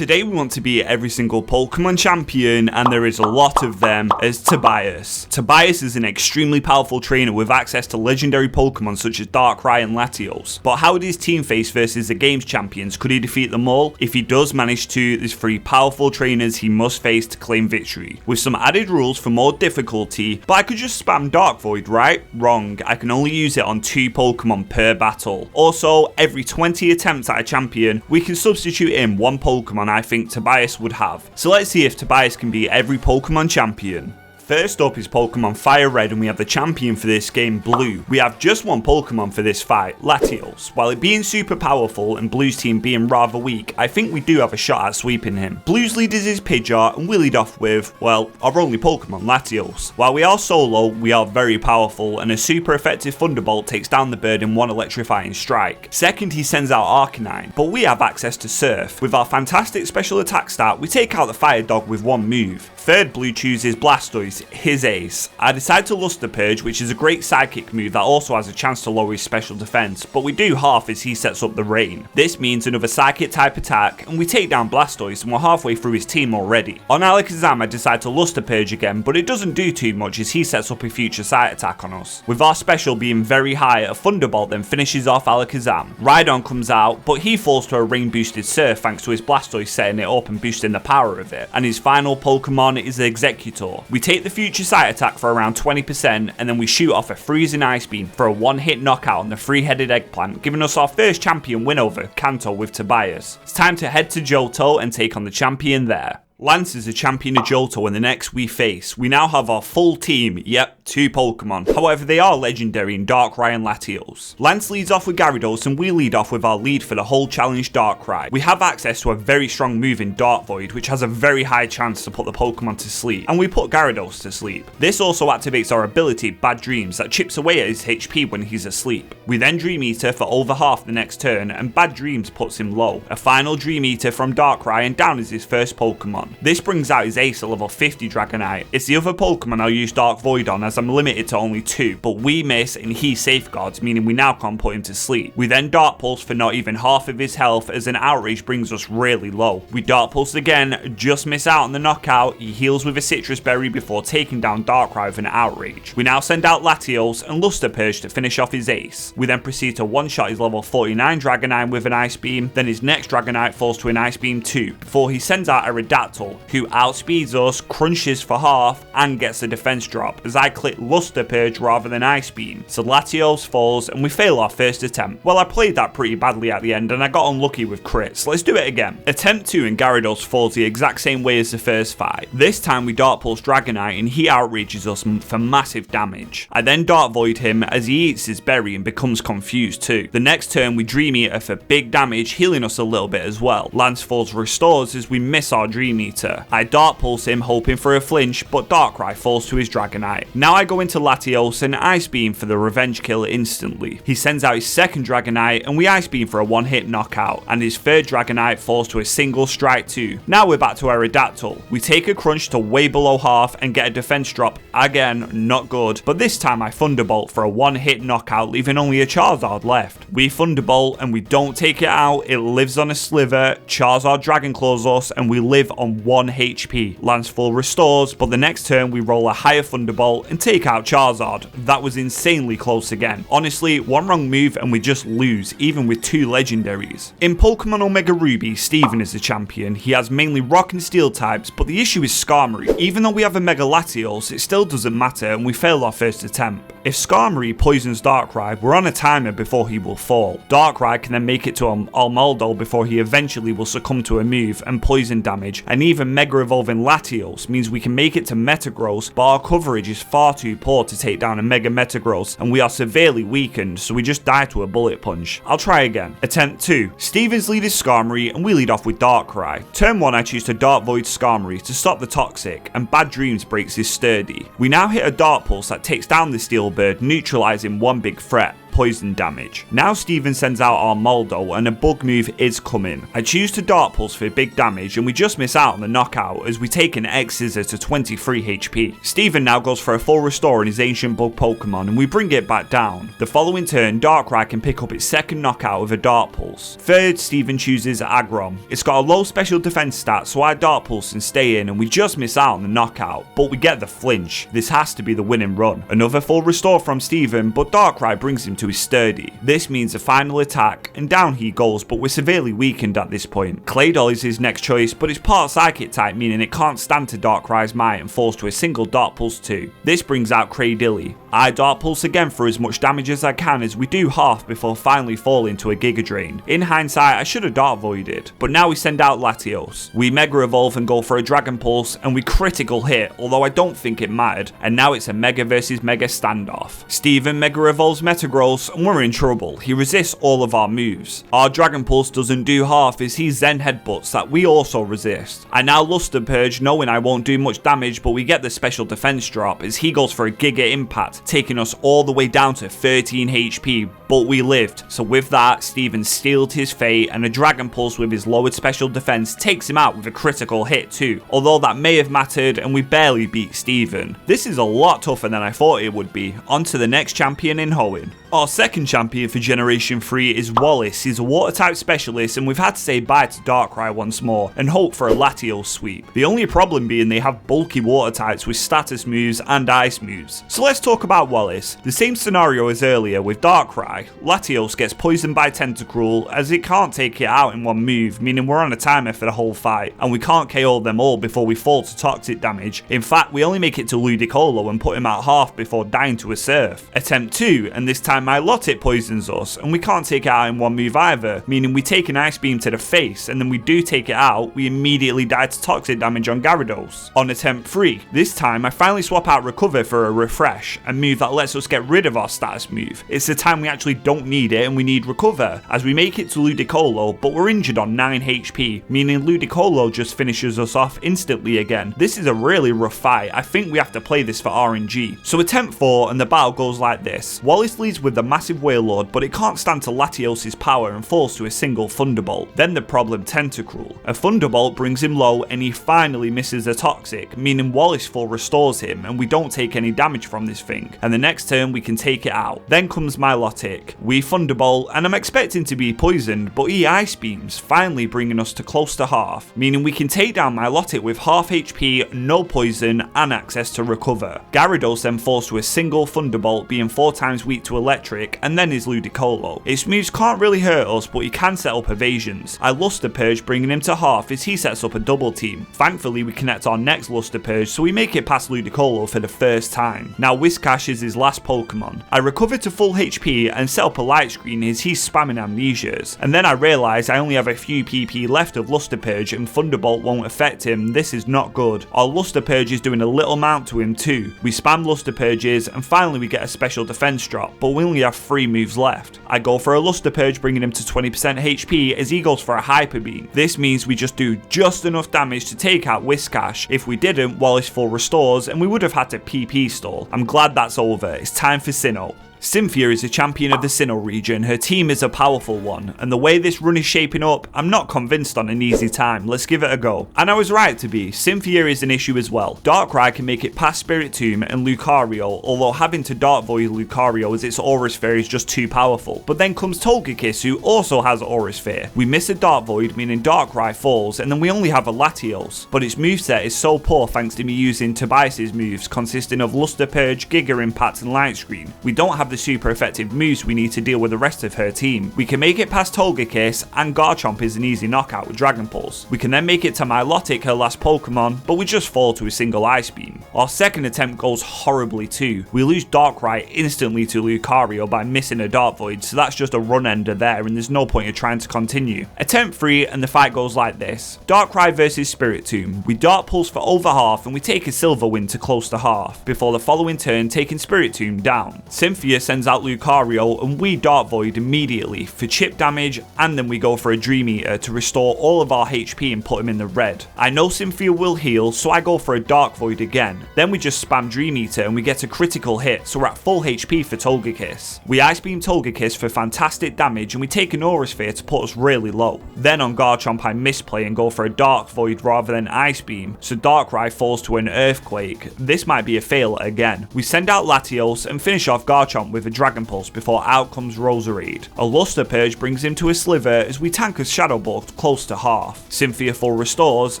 today we want to be every single Pokemon champion, and there is a lot of them, as Tobias. Tobias is an extremely powerful trainer with access to legendary Pokemon such as Darkrai and Latios. But how would his team face versus the game's champions? Could he defeat them all? If he does manage to, there's 3 powerful trainers he must face to claim victory, with some added rules for more difficulty. But I could just spam Dark Void, right? Wrong, I can only use it on 2 Pokemon per battle. Also, every 20 attempts at a champion, we can substitute in 1 Pokemon I think Tobias would have. So let's see if Tobias can beat every Pokemon champion. First up is Pokemon Fire Red, and we have the champion for this game, Blue. We have just 1 Pokemon for this fight, Latios. While it being super powerful and Blue's team being rather weak, I think we do have a shot at sweeping him. Blue's lead is his Pidgeot, and we lead off with, well, our only Pokemon, Latios. While we are solo, we are very powerful, and a super effective Thunderbolt takes down the bird in 1 electrifying strike. Second, he sends out Arcanine, but we have access to Surf. With our fantastic special attack stat, we take out the Fire Dog with 1 move. Third, Blue chooses Blastoise, his ace. I decide to Luster Purge, which is a great sidekick move that also has a chance to lower his special defense, but we do half as he sets up the rain. This means another psychic type attack, and we take down Blastoise, and we're halfway through his team already. On Alakazam, I decide to Luster Purge again, but it doesn't do too much as he sets up a future sight attack on us. With our special being very high, a Thunderbolt then finishes off Alakazam. Rhydon comes out, but he falls to a rain boosted Surf thanks to his Blastoise setting it up and boosting the power of it. And his final Pokemon is the Executor. We take the future sight attack for around 20%, and then we shoot off a freezing ice beam for a 1-hit knockout on the 3-headed eggplant, giving us our first champion win over Kanto with Tobias. It's time to head to Johto and take on the champion there. Lance is the champion of Johto, and the next we face. We now have our full team, yep, 2 Pokemon. However, they are legendary in Darkrai and Latios. Lance leads off with Gyarados, and we lead off with our lead for the whole challenge, Darkrai. We have access to a very strong move in Dark Void, which has a very high chance to put the Pokemon to sleep, and we put Gyarados to sleep. This also activates our ability, Bad Dreams, that chips away at his HP when he's asleep. We then Dream Eater for over half the next turn, and Bad Dreams puts him low. A final Dream Eater from Darkrai, and down is his first Pokemon. This brings out his ace at level 50 Dragonite. It's the other Pokemon I'll use Dark Void on, as I'm limited to only 2, but we miss and he safeguards, meaning we now can't put him to sleep. We then Dark Pulse for not even half of his health, as an Outrage brings us really low. We Dark Pulse again, just miss out on the knockout. He heals with a Citrus Berry before taking down Darkrai with an Outrage. We now send out Latios and Luster Purge to finish off his ace. We then proceed to one-shot his level 49 Dragonite with an Ice Beam, then his next Dragonite falls to an Ice Beam too, before he sends out Aerodactyl, who outspeeds us, crunches for half, and gets a defense drop, as I click Luster Purge rather than Ice Beam. So Latios falls, and we fail our first attempt. Well, I played that pretty badly at the end, and I got unlucky with crits. Let's do it again. Attempt 2 and Gyarados falls the exact same way as the first fight. This time we Dark Pulse Dragonite, and he outrages us for massive damage. I then Dark Void him as he eats his berry and becomes confused too. The next turn we Dream Eater for big damage, healing us a little bit as well. Lance Falls restores as we miss our Dream Eater. I Dark Pulse him, hoping for a flinch, but Darkrai falls to his Dragonite. Now I go into Latios and Ice Beam for the revenge kill instantly. He sends out his second Dragonite, and we Ice Beam for a 1-hit knockout, and his third Dragonite falls to a single strike too. Now we're back to Aerodactyl. We take a crunch to way below half and get a defense drop. Again, not good, but this time I Thunderbolt for a 1-hit knockout, leaving only a Charizard left. We Thunderbolt and we don't take it out. It lives on a sliver. Charizard Dragon Claws us, and we live on 1 HP. Lance Full restores, but the next turn we roll a higher Thunderbolt and take out Charizard. That was insanely close again. Honestly, one wrong move and we just lose, even with 2 legendaries. In Pokemon Omega Ruby, Steven is the champion. He has mainly Rock and Steel types, but the issue is Skarmory. Even though we have a Mega Latios, it still doesn't matter, and we fail our first attempt. If Skarmory poisons Darkrai, we're on a timer before he will fall. Darkrai can then make it to Almaldo before he eventually will succumb to a move and poison damage, and even Mega Evolving Latios means we can make it to Metagross, but our coverage is far too poor to take down a Mega Metagross, and we are severely weakened, so we just die to a Bullet Punch. I'll try again. Attempt 2. Steven's lead is Skarmory, and we lead off with Darkrai. Turn 1 I choose to Dark Void Skarmory to stop the Toxic, and Bad Dreams breaks his Sturdy. We now hit a Dark Pulse that takes down the Steel Bird, neutralizing one big threat. poison damage. Now Steven sends out our Moldo and a bug move is coming. I choose to Dark Pulse for big damage and we just miss out on the knockout as we take an X-Scissor to 23 HP. Steven now goes for a full restore on his ancient bug Pokemon and we bring it back down. The following turn, Darkrai can pick up its second knockout with a Dark Pulse. Third, Steven chooses Aggron. It's got a low special defense stat, so I Dark Pulse and stay in and we just miss out on the knockout, but we get the flinch. This has to be the winning run. Another full restore from Steven, but Darkrai brings him to his sturdy. This means a final attack and down he goes, but we're severely weakened at this point. Claydol is his next choice, but it's part Psychic type, meaning it can't stand to Darkrai's might and falls to a single Dark Pulse too. This brings out Cradilly. I Dark Pulse again for as much damage as I can as we do half before finally falling to a Giga Drain. In hindsight, I should have Dark Voided, but now we send out Latios. We Mega Evolve and go for a Dragon Pulse and we critical hit, although I don't think it mattered, and now it's a Mega versus Mega standoff. Steven Mega Evolves Metagross and we're in trouble. He resists all of our moves. Our Dragon Pulse doesn't do half as he Zen Headbutts that we also resist. I now Luster Purge knowing I won't do much damage, but we get the special defense drop as he goes for a Giga Impact, taking us all the way down to 13 HP, but we lived. So with that, Steven sealed his fate and a Dragon Pulse with his lowered special defense takes him out with a critical hit too, although that may have mattered and we barely beat Steven. This is a lot tougher than I thought it would be. On to the next champion in Hoenn. Our second champion for Generation 3 is Wallace. He's a water type specialist and we've had to say bye to Darkrai once more and hope for a Latios sweep. The only problem being they have bulky water types with status moves and ice moves. So let's talk about Wallace. The same scenario as earlier with Darkrai. Latios gets poisoned by Tentacruel as it can't take it out in one move, meaning we're on a timer for the whole fight and we can't KO them all before we fall to toxic damage. In fact, we only make it to Ludicolo and put him at half before dying to a Surf. Attempt 2, and this time Milotic poisons us and we can't take it out in one move either, meaning we take an Ice Beam to the face and then we do take it out, we immediately die to toxic damage on Gyarados. On attempt 3, this time I finally swap out Recover for a Refresh, a move that lets us get rid of our status move. It's the time we actually don't need it and we need Recover, as we make it to Ludicolo but we're injured on 9 HP, meaning Ludicolo just finishes us off instantly again. This is a really rough fight. I think we have to play this for RNG. So attempt 4 and the battle goes like this. Wallace leads with the massive Wailord, but it can't stand to Latios' power and falls to a single Thunderbolt. Then the problem Tentacruel. A Thunderbolt brings him low and he finally misses a Toxic, meaning Wallace full restores him and we don't take any damage from this thing. And the next turn we can take it out. Then comes Milotic. We Thunderbolt and I'm expecting to be poisoned, but he Ice Beams, finally bringing us to close to half, meaning we can take down Milotic with half HP, no poison and access to Recover. Gyarados then falls to a single Thunderbolt, being 4 times weak to Electric, and then his Ludicolo. Its moves can't really hurt us, but he can set up evasions. I Luster Purge, bringing him to half as he sets up a double team. Thankfully we connect our next Luster Purge, so we make it past Ludicolo for the first time. Now Whiscash is his last Pokemon. I recover to full HP and set up a light screen as he's spamming Amnesias, and then I realise I only have a few PP left of Luster Purge and Thunderbolt won't affect him. This is not good. Our Luster Purge is doing a little amount to him too. We spam Luster Purges and finally we get a special defense drop, but we only have 3 moves left. I go for a Luster Purge, bringing him to 20% HP as he goes for a Hyper Beam. This means we just do just enough damage to take out Whiscash. If we didn't, Wallace full restores and we would have had to PP stall. I'm glad that's over. It's time for Sinnoh. Cynthia is a champion of the Sinnoh region. Her team is a powerful one, and the way this run is shaping up, I'm not convinced on an easy time. Let's give it a go. And I was right to be. Cynthia is an issue as well. Darkrai can make it past Spiritomb and Lucario, although having to Dark Void Lucario as its Aura Sphere is just too powerful. But then comes Togekiss, who also has Aura Sphere. We miss a Dark Void, meaning Darkrai falls, and then we only have a Latios. But its moveset is so poor thanks to me using Tobias' moves, consisting of Luster Purge, Giga Impact, and Light Screen. We don't have the super effective moves we need to deal with the rest of her team. We can make it past Togekiss, and Garchomp is an easy knockout with Dragon Pulse. We can then make it to Milotic, her last Pokemon, but we just fall to a single Ice Beam. Our second attempt goes horribly too. We lose Darkrai instantly to Lucario by missing a Dark Void, so that's just a run ender there and there's no point in trying to continue. Attempt 3 and the fight goes like this. Darkrai versus Spiritomb. We Dark Pulse for over half and we take a Silver Wind to close to half, before the following turn taking Spiritomb down. Cynthia Cynthia sends out Lucario and we Dark Void immediately for chip damage, and then we go for a Dream Eater to restore all of our HP and put him in the red. I know Cynthia will heal, so I go for a Dark Void again. Then we just spam Dream Eater and we get a critical hit, so we're at full HP for Togekiss. We Ice Beam Togekiss for fantastic damage and we take an Aura Sphere to put us really low. Then on Garchomp I misplay and go for a Dark Void rather than Ice Beam, so Darkrai falls to an Earthquake. This might be a fail again. We send out Latios and finish off Garchomp with a Dragon Pulse before out comes Roserade. A Luster Purge brings him to a Sliver as we tank a Shadow Ball close to half. Cynthia full restores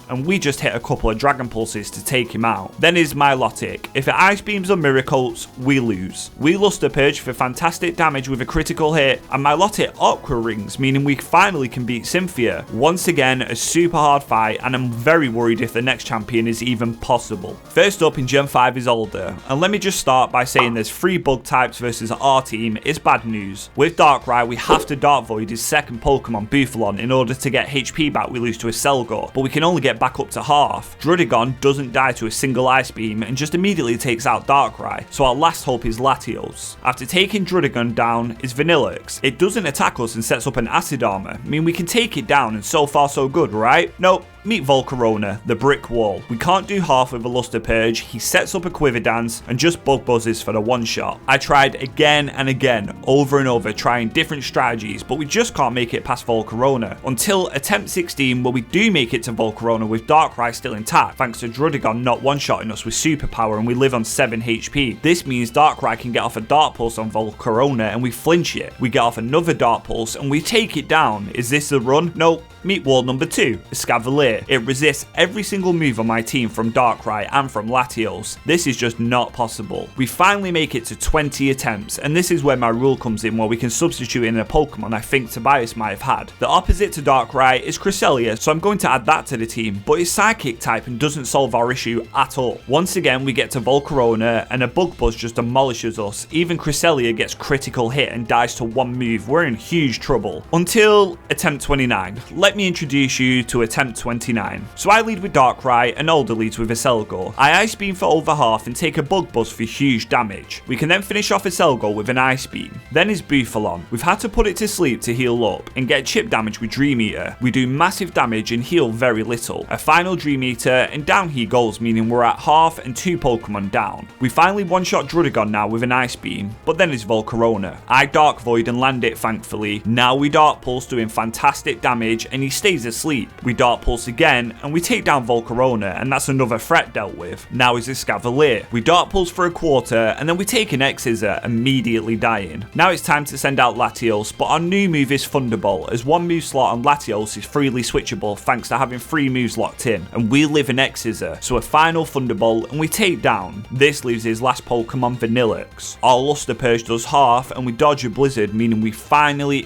and we just hit a couple of Dragon Pulses to take him out. Then is Milotic. If it Ice Beams or Miracles, we lose. We Luster Purge for fantastic damage with a critical hit, and Milotic Aqua Rings, meaning we finally can beat Cynthia. Once again, a super hard fight, and I'm very worried if the next champion is even possible. First up in Gen 5 is Alder, and let me just start by saying there's 3 bug types versus our team is bad news. With Darkrai, we have to Dark Void his second Pokemon, Bufalon, in order to get HP back we lose to a Selgor, but we can only get back up to half. Druddigon doesn't die to a single Ice Beam and just immediately takes out Darkrai, so our last hope is Latios. After taking Druddigon down is Vanillix. It doesn't attack us and sets up an Acid Armor, I mean we can take it down, and so far so good, right? Nope. Meet Volcarona, the brick wall. We can't do half with a Luster Purge, he sets up a Quiver Dance and just bug buzzes for the one shot. I tried again and again, over and over, trying different strategies, but we just can't make it past Volcarona. Until attempt 16, where we do make it to Volcarona with Darkrai still intact, thanks to Druddigon not one-shotting us with Superpower, and we live on 7 HP. This means Darkrai can get off a Dark Pulse on Volcarona and we flinch it. We get off another Dark Pulse and we take it down. Is this the run? Nope. Meet wall number 2, Escavalier. It resists every single move on my team from Darkrai and from Latios. This is just not possible. We finally make it to 20 attempts, and this is where my rule comes in, where we can substitute in a Pokemon I think Tobias might have had. The opposite to Darkrai is Cresselia, so I'm going to add that to the team, but it's Psychic type and doesn't solve our issue at all. Once again we get to Volcarona and a Bug Buzz just demolishes us. Even Cresselia gets critical hit and dies to one move. We're in huge trouble. Until attempt 29. Let me introduce you to attempt 29. So I lead with Darkrai and Alder leads with a Selgor. I Ice Beam for over half and take a Bug Buzz for huge damage. We can then finish off a Selgor with an Ice Beam. Then is Bufalon. We've had to put it to sleep to heal up and get chip damage with Dream Eater. We do massive damage and heal very little. A final Dream Eater and down he goes, meaning we're at half and 2 Pokemon down. We finally one-shot Druddigon now with an Ice Beam, but then is Volcarona. I Dark Void and land it thankfully. Now we Dark Pulse doing fantastic damage and he stays asleep. We Dark Pulse again and we take down Volcarona, and that's another threat dealt with. Now is Escavalier. We Dark Pulse for a quarter and then we take an X-Scissor, immediately dying. Now it's time to send out Latios, but our new move is Thunderbolt, as one move slot on Latios is freely switchable thanks to having 3 moves locked in, and we live an X-Scissor, so a final Thunderbolt and we take down. This leaves his last Pokemon, Vanillix. Our Luster Purge does half and we dodge a Blizzard, meaning we finally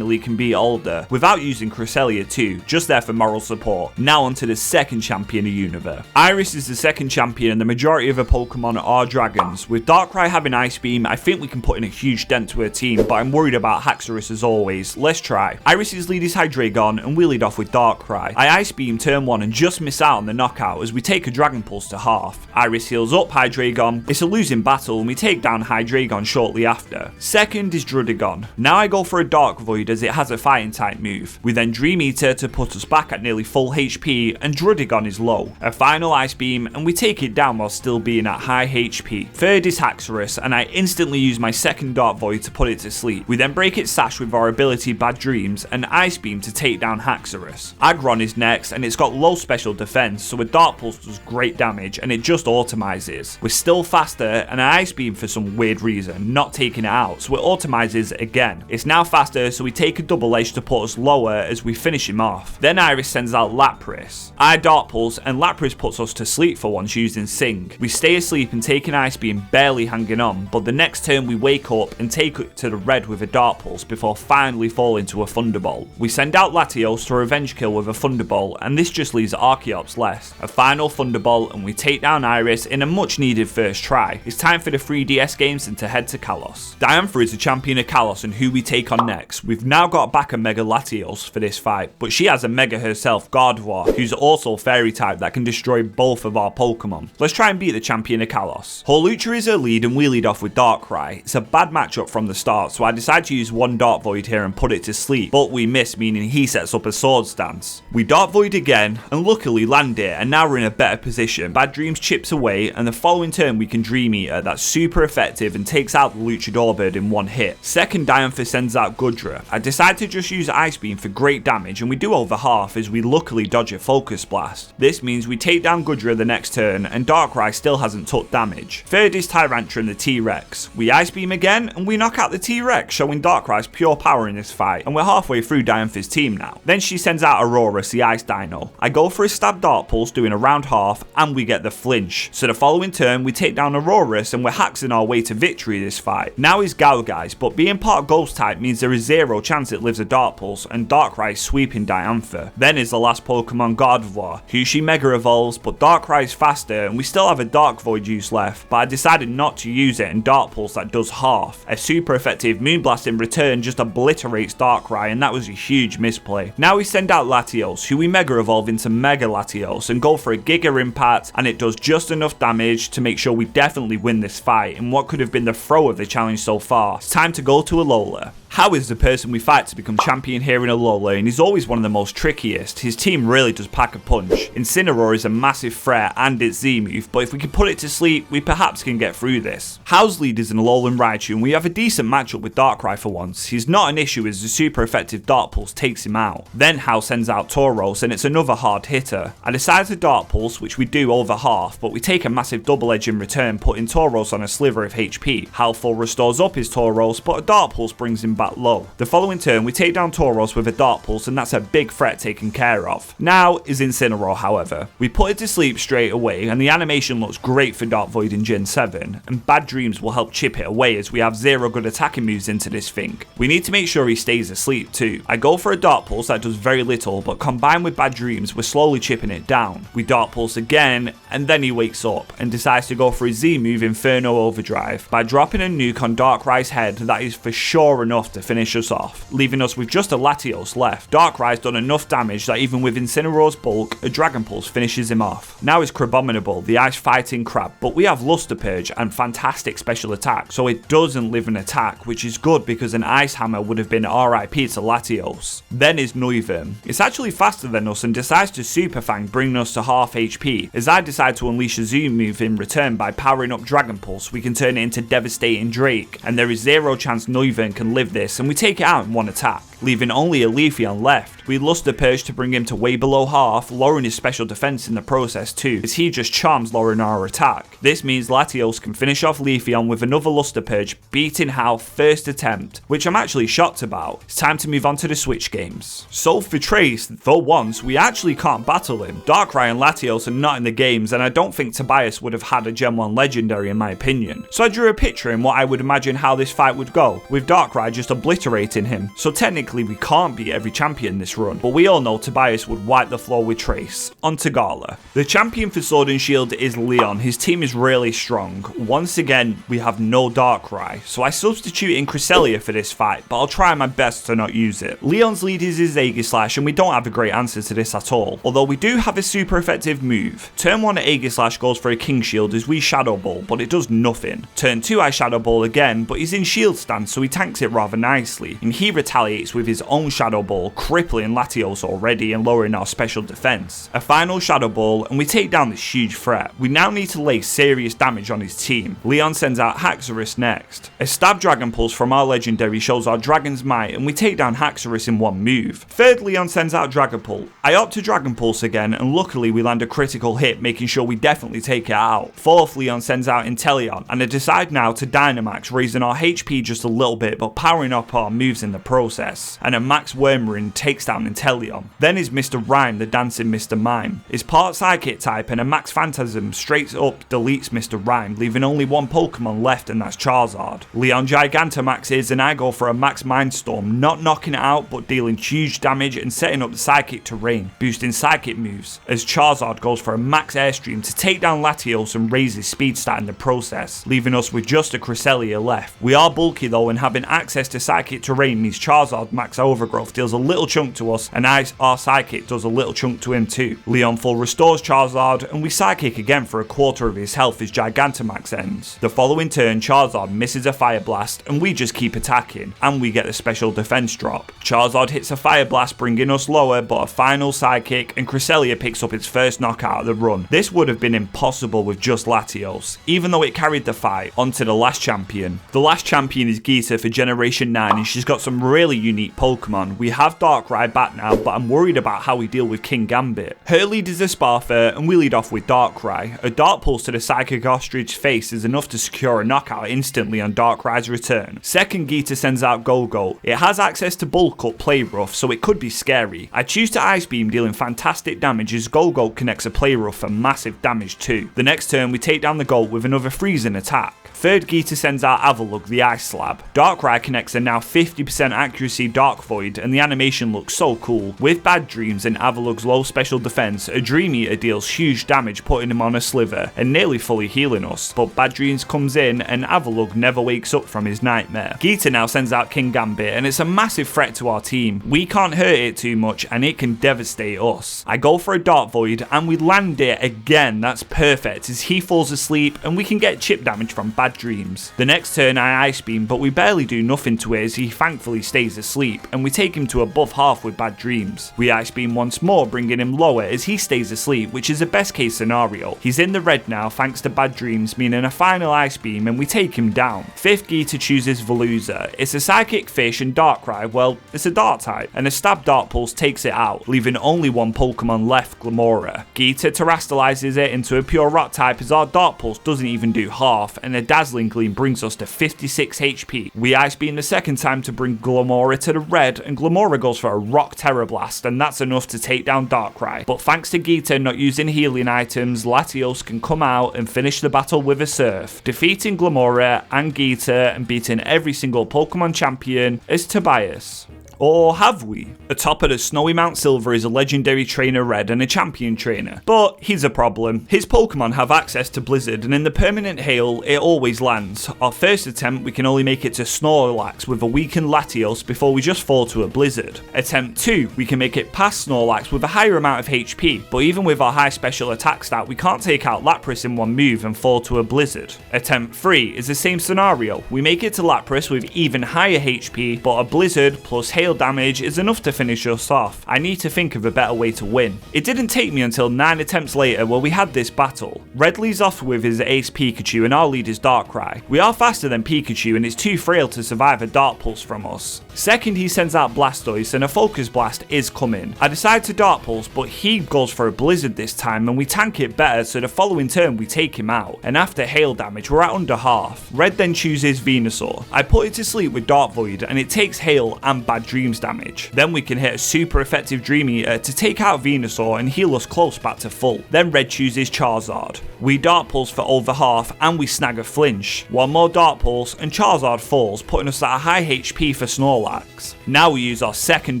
can beat Alder without using Cresselia too, just there for moral support. Now on to the second champion of Univers. Iris is the second champion and the majority of her Pokemon are dragons. With Darkrai having Ice Beam, I think we can put in a huge dent to her team, but I'm worried about Haxorus as always. Let's try. Iris's lead is Hydreigon and we lead off with Darkrai. I Ice Beam turn 1 and just miss out on the knockout as we take a Dragon Pulse to half. Iris heals up Hydreigon. It's a losing battle and we take down Hydreigon shortly after. Second is Druddigon. Now I go for a Dark Void as it has a fighting type move. We then Dream Eater to put us back at nearly full HP and Druddigon is low. A final Ice Beam and we take it down while still being at high HP. Third is Haxorus and I instantly use my second Dark Void to put it to sleep. We then break its sash with our ability Bad Dreams and Ice Beam to take down Haxorus. Aggron is next and it's got low special defense, so a Dark Pulse does great damage and it just automizes. We're still faster and I Ice Beam for some weird reason, not taking it out, so it automizes again. It's now faster, so we take a Double Edge to put us lower as we finish him off. Then Iris sends out Lapras. I Dark Pulse and Lapras puts us to sleep for once using Sing. We stay asleep and take an Ice Beam, barely hanging on, but the next turn we wake up and take it to the red with a Dark Pulse before finally falling to a Thunderbolt. We send out Latios to revenge kill with a Thunderbolt, and this just leaves Archeops left. A final Thunderbolt and we take down Iris in a much needed first try. It's time for the 3DS games and to head to Kalos. Diantha is the champion of Kalos and who we take on next. We've now got back a Mega Latios for this fight, but she has a Mega herself, Gardevoir, Gardevoir, who's also fairy type that can destroy both of our Pokemon. Let's try and beat the champion of Kalos. Hawlucha is her lead and we lead off with Darkrai. It's a bad matchup from the start, so I decide to use one Dark Void here and put it to sleep, but we miss, meaning he sets up a Sword Stance. We Dark Void again and luckily land it, and now we're in a better position. Bad Dreams chips away, and the following turn we can Dream Eater. That's super effective and takes out the Luchador bird in one hit. Second Diantha sends out Gudra. I decide to just use Ice Beam for great damage, and we do over half as we luckily dodge a Focus Blast. This means we take down Gudra the next turn, and Darkrai still hasn't took damage. Third is Tyrantrum and the T-Rex. We Ice Beam again, and we knock out the T-Rex, showing Darkrai's pure power in this fight, and we're halfway through Diantha's team now. Then she sends out Aurorus, the Ice Dino. I go for a stab Dark Pulse, doing around half, and we get the flinch. So the following turn, we take down Aurorus, and we're haxing our way to victory this fight. Now is Galguise, but being part Ghost type means there is zero chance it lives a Dark Pulse, and Darkrai is sweeping Diantha. Then is the last Pokemon Gardevoir, who she Mega Evolves, but Darkrai is faster, and we still have a Dark Void use left, but I decided not to use it, and Dark Pulse that does half. A super effective Moonblast in return just obliterates Darkrai, and that was a huge misplay. Now we send out Latios, who we Mega Evolve into Mega Latios, and go for a Giga Impact, and it does just enough damage to make sure we definitely win this fight in what could have been the throw of the challenge so far. It's time to go to Alola. Hau is the person we fight to become champion here in Alola, and he's always one of the most trickiest. His team really does pack a punch. Incineroar is a massive threat and its Z move, but if we can put it to sleep, we perhaps can get through this. Hau's lead is an Alolan Raichu, and we have a decent matchup with Darkrai for once. He's not an issue as the super effective Dark Pulse takes him out. Then Hau sends out Tauros, and it's another hard hitter. I decide to Dark Pulse, which we do over half, but we take a massive double edge in return, putting Tauros on a sliver of HP. Hau full restores up his Tauros, but a Dark Pulse brings him back low. The following turn we take down Tauros with a Dark Pulse, and that's a big threat taken care of. Now is Incineroar, however. We put it to sleep straight away, and the animation looks great for Dark Void in Gen 7, and Bad Dreams will help chip it away as we have zero good attacking moves into this thing. We need to make sure he stays asleep too. I go for a Dark Pulse that does very little, but combined with Bad Dreams we're slowly chipping it down. We Dark Pulse again, and then he wakes up and decides to go for his Z move Inferno Overdrive. By dropping a nuke on Darkrai's head, that is for sure enough to finish us off, leaving us with just a Latios left. Darkrai's done enough damage that even with Incineroar's bulk, a Dragon Pulse finishes him off. Now is Crabominable, the ice fighting crab, but we have Luster Purge and fantastic special attack, so it doesn't live an attack, which is good because an Ice Hammer would have been RIP to Latios. Then is Noivern. It's actually faster than us and decides to Super Fang, bringing us to half HP. As I decide to unleash a Zoom move in return by powering up Dragon Pulse, we can turn it into Devastating Drake, and there is zero chance Noivern can live this, and we take it out in one attack, leaving only a Leafeon left. We Luster Purge to bring him to way below half, lowering his special defense in the process too, as he just charms lowering our attack. This means Latios can finish off Leafeon with another Luster Purge, beating Hau first attempt, which I'm actually shocked about. It's time to move on to the Switch games. So for Trace, though once, we actually can't battle him. Darkrai and Latios are not in the games, and I don't think Tobias would have had a Gen 1 Legendary in my opinion. So I drew a picture in what I would imagine how this fight would go, with Darkrai just obliterating him. So technically we can't beat every champion this run, but we all know Tobias would wipe the floor with Trace. On to Gala. The champion for Sword and Shield is Leon. His team is really strong. Once again, we have no Darkrai, so I substitute in Cresselia for this fight, but I'll try my best to not use it. Leon's lead is his Aegislash, and we don't have a great answer to this at all, although we do have a super effective move. Turn 1 Aegislash goes for a King Shield as we Shadow Ball, but it does nothing. Turn 2 I Shadow Ball again, but he's in shield stance, so he tanks it rather nicely, and he retaliates with his own Shadow Ball, crippling Latios already and lowering our special defense. A final Shadow Ball, and we take down this huge threat. We now need to lay serious damage on his team. Leon sends out Haxorus next. A Stab Dragon Pulse from our legendary shows our Dragon's might, and we take down Haxorus in one move. Third, Leon sends out Dragapult. I opt to Dragon Pulse again, and luckily we land a critical hit, making sure we definitely take it out. Fourth, Leon sends out Inteleon, and I decide now to Dynamax, raising our HP just a little bit, but powering up our moves in the process. And a Max Wormring takes down Inteleon. Then is Mr. Rhyme, the dancing Mr. Mime. His part Psychic type, and a Max Phantasm straight up deletes Mr. Rhyme, leaving only one Pokemon left, and that's Charizard. Leon Gigantamaxes, and I go for a Max Mindstorm, not knocking it out, but dealing huge damage and setting up the Psychic terrain, boosting Psychic moves, as Charizard goes for a Max Airstream to take down Latios and raise his speed stat in the process, leaving us with just a Cresselia left. We are bulky though, and having access to Psychic terrain means Charizard Max Overgrowth deals a little chunk to to us, and our Psychic does a little chunk to him too. Leon full restores Charizard, and we Psychic again for a quarter of his health as Gigantamax ends. The following turn, Charizard misses a Fire Blast, and we just keep attacking, and we get the special defense drop. Charizard hits a Fire Blast, bringing us lower, but a final Psychic, and Cresselia picks up its first knockout of the run. This would have been impossible with just Latios, even though it carried the fight. Onto the last champion. The last champion is Geeta for Generation 9, and she's got some really unique Pokemon. We have Darkrai back now, but I'm worried about how we deal with King Gambit. Her lead is a Sparfer, and we lead off with Darkrai. A Dark Pulse to the Psychic Ostrich face is enough to secure a knockout instantly on Darkrai's return. Second, Geeta sends out Go-Go. It has access to Bulk Up Play Rough, so it could be scary. I choose to Ice Beam, dealing fantastic damage as Go-Go connects a Play Rough for massive damage too. The next turn we take down the Goat with another freezing attack. Third, Geeta sends out Avalugg, the Ice Slab. Darkrai connects a now 50% accuracy Dark Void, and the animation looks so cool. With Bad Dreams and Avalugg's low special defense, a Dream Eater deals huge damage, putting him on a sliver and nearly fully healing us. But Bad Dreams comes in, and Avalugg never wakes up from his nightmare. Geeta now sends out King Gambit, and it's a massive threat to our team. We can't hurt it too much, and it can devastate us. I go for a Dark Void, and we land it again. That's perfect, as he falls asleep, and we can get chip damage from Bad Dreams. The next turn I Ice Beam, but we barely do nothing to it as he thankfully stays asleep, and we take him to above half with Bad Dreams. We Ice Beam once more, bringing him lower as he stays asleep, which is a best case scenario. He's in the red now thanks to Bad Dreams, meaning a final Ice Beam, and we take him down. Fifth, Geeta chooses Veluza. It's a Psychic Fish, and Darkrai, well, it's a Dark type, and a Stab Dark Pulse takes it out, leaving only one Pokemon left, Glamora. Geeta terastallizes it into a pure Rock type as our Dark Pulse doesn't even do half, and a Dazzling Gleam brings us to 56 HP. We Ice Beam the second time to bring Glamora to the red, and Glamora goes for a Rock Terror Blast, and that's enough to take down Darkrai. But thanks to Geeta not using healing items, Latios can come out and finish the battle with a Surf, defeating Glamora and Geeta and beating every single Pokemon champion as Tobias. Or have we? Atop of the Snowy Mount Silver is a legendary trainer Red and a champion trainer. But here's a problem. His Pokemon have access to Blizzard, and in the permanent hail, it always lands. Our first attempt, we can only make it to Snorlax with a weakened Latios before we just fall to a Blizzard. Attempt 2, we can make it past Snorlax with a higher amount of HP, but even with our high special attack stat, we can't take out Lapras in one move and fall to a Blizzard. Attempt 3 is the same scenario. We make it to Lapras with even higher HP, but a Blizzard plus hail damage is enough to finish us off. I need to think of a better way to win. It didn't take me until 9 attempts later where we had this battle. Red leads off with his ace Pikachu, and our lead is Darkrai. We are faster than Pikachu, and it's too frail to survive a Dark Pulse from us. Second, he sends out Blastoise, and a Focus Blast is coming. I decide to Dark Pulse, but he goes for a Blizzard this time, and we tank it better, so the following turn we take him out. And after hail damage, we're at under half. Red then chooses Venusaur. I put it to sleep with Dark Void, and it takes hail and Bad Dreams damage. Then we can hit a super effective Dream Eater to take out Venusaur and heal us close back to full. Then Red chooses Charizard. We Dark Pulse for over half, and we snag a flinch. One more Dark Pulse, and Charizard falls, putting us at a high HP for Snorlax. Now we use our second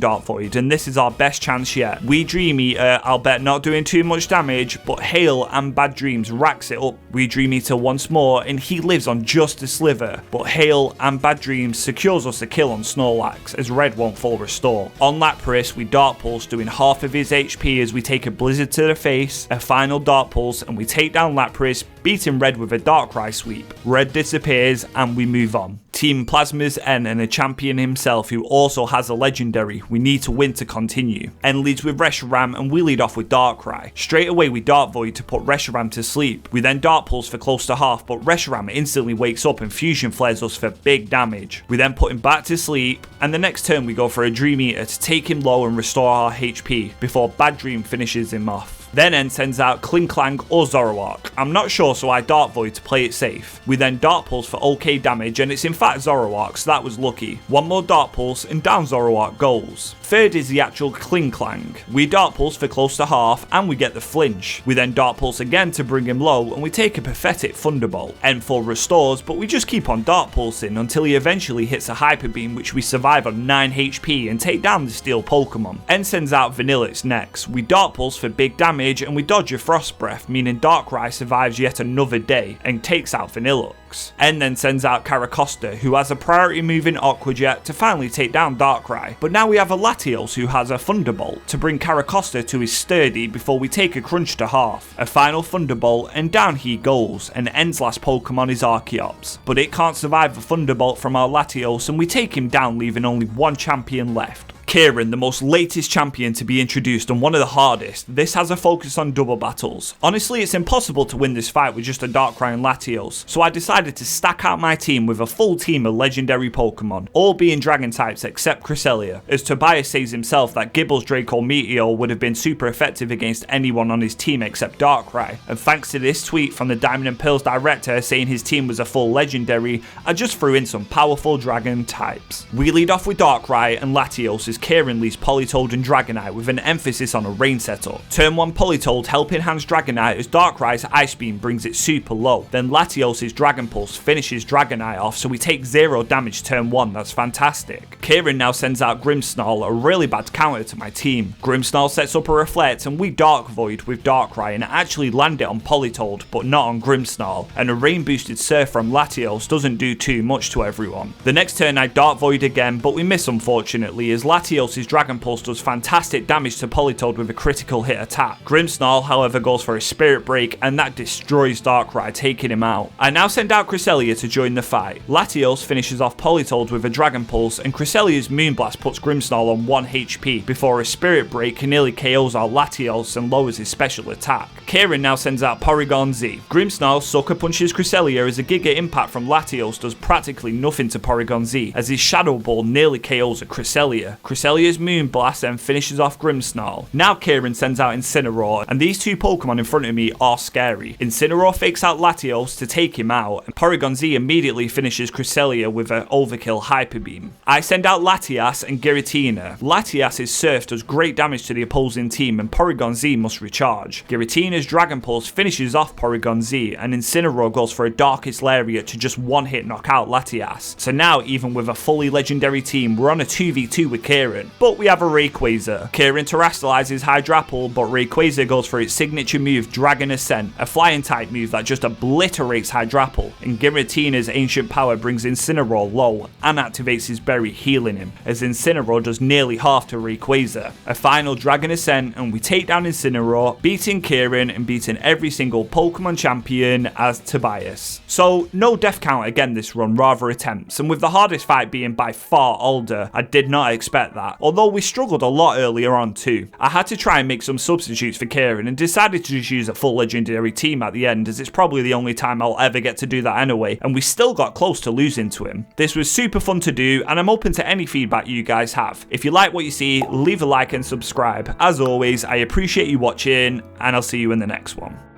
Dark Void, and this is our best chance yet. We Dream Eater, I'll bet not doing too much damage, but hail and Bad Dreams racks it up. We Dream Eater once more, and he lives on just a sliver, but hail and Bad Dreams secures us a kill on Snorlax, as Red won't full restore. On Lapras, we Dark Pulse, doing half of his HP as we take a Blizzard to the face, a final Dark Pulse, and we take down Lapras, beating Red with a Darkrai sweep. Red disappears, and we move on. Team Plasma's N and a champion himself who also has a legendary. We need to win to continue. N leads with Reshiram, and we lead off with Darkrai. Straight away we Dark Void to put Reshiram to sleep. We then Dark Pulse for close to half, but Reshiram instantly wakes up and Fusion Flares us for big damage. We then put him back to sleep, and the next turn we go for a Dream Eater to take him low and restore our HP before Bad Dream finishes him off. Then N sends out Klinklang or Zoroark. I'm not sure, so I Dark Void to play it safe. We then Dark Pulse for OK damage, and it's in fact Zoroark, so that was lucky. One more Dark Pulse, and down Zoroark goes. Third is the actual Klinklang. We Dark Pulse for close to half, and we get the flinch. We then Dark Pulse again to bring him low, and we take a pathetic Thunderbolt. N full restores, but we just keep on Dark Pulsing until he eventually hits a Hyper Beam, which we survive on 9 HP and take down the Steel Pokemon. N sends out Vanillix next. We Dark Pulse for big damage, and we dodge a Frost Breath, meaning Darkrai survives yet another day and takes out Vanillux. works. N then sends out Caracosta, who has a priority move in Aqua Jet to finally take down Darkrai, but now we have a Latios who has a Thunderbolt to bring Caracosta to his sturdy before we take a crunch to half. A final Thunderbolt and down he goes, and N's last Pokemon is Archeops, but it can't survive the Thunderbolt from our Latios and we take him down, leaving only one champion left. Kieran, the most latest champion to be introduced and one of the hardest. This has a focus on double battles. Honestly, it's impossible to win this fight with just a Darkrai and Latios, so I decided to stack out my team with a full team of legendary Pokemon, all being dragon types except Cresselia, as Tobias says himself that Gibble's Draco Meteor would have been super effective against anyone on his team except Darkrai, and thanks to this tweet from the Diamond and Pearls director saying his team was a full legendary, I just threw in some powerful dragon types. We lead off with Darkrai and Latios as Kieran leads Politoed and Dragonite with an emphasis on a rain setup. Turn 1 Politoed helping hands Dragonite as Darkrai's Ice Beam brings it super low. Then Latios' Dragon Pulse finishes Dragonite off, so we take 0 damage turn 1, that's fantastic. Kieran now sends out Grimmsnarl, a really bad counter to my team. Grimmsnarl sets up a Reflect and we Dark Void with Darkrai and actually land it on Politoed but not on Grimmsnarl, and a rain boosted Surf from Latios doesn't do too much to everyone. The next turn I Dark Void again, but we miss unfortunately as Latios' Dragon Pulse does fantastic damage to Politoed with a critical hit attack. Grimmsnarl however goes for a Spirit Break and that destroys Darkrai, taking him out. I now send out Cresselia to join the fight. Latios finishes off Politoed with a Dragon Pulse and Cresselia's Moonblast puts Grimmsnarl on 1 HP before a Spirit Break nearly KOs our Latios and lowers his special attack. Kieran now sends out Porygon Z. Grimmsnarl Sucker Punches Cresselia as a Giga Impact from Latios does practically nothing to Porygon Z as his Shadow Ball nearly KOs a Cresselia. Cresselia's Moonblast then finishes off Grimmsnarl. Now Kieran sends out Incineroar, and these two Pokemon in front of me are scary. Incineroar fakes out Latios to take him out, and Porygon Z immediately finishes Cresselia with an Overkill Hyper Beam. I send out Latias and Giratina. Latias' Surf does great damage to the opposing team, and Porygon Z must recharge. Giratina's Dragon Pulse finishes off Porygon Z, and Incineroar goes for a Darkest Lariat to just one-hit knock out Latias. So now, even with a fully legendary team, we're on a 2v2 with Kieran. But we have a Rayquaza. Kieran terrestrializes Hydrapple, but Rayquaza goes for its signature move Dragon Ascent, a flying type move that just obliterates Hydrapple, and Giratina's Ancient Power brings Incineroar low and activates his berry, healing him, as Incineroar does nearly half to Rayquaza. A final Dragon Ascent and we take down Incineroar, beating Kieran and beating every single Pokemon champion as Tobias. So no death count again this run, rather attempts, and with the hardest fight being by far Alder, I did not expect that, although we struggled a lot earlier on too. I had to try and make some substitutes for Kieran and decided to just use a full legendary team at the end, as it's probably the only time I'll ever get to do that anyway, and we still got close to losing to him. This was super fun to do and I'm open to any feedback you guys have. If you like what you see, leave a like and subscribe. As always, I appreciate you watching and I'll see you in the next one.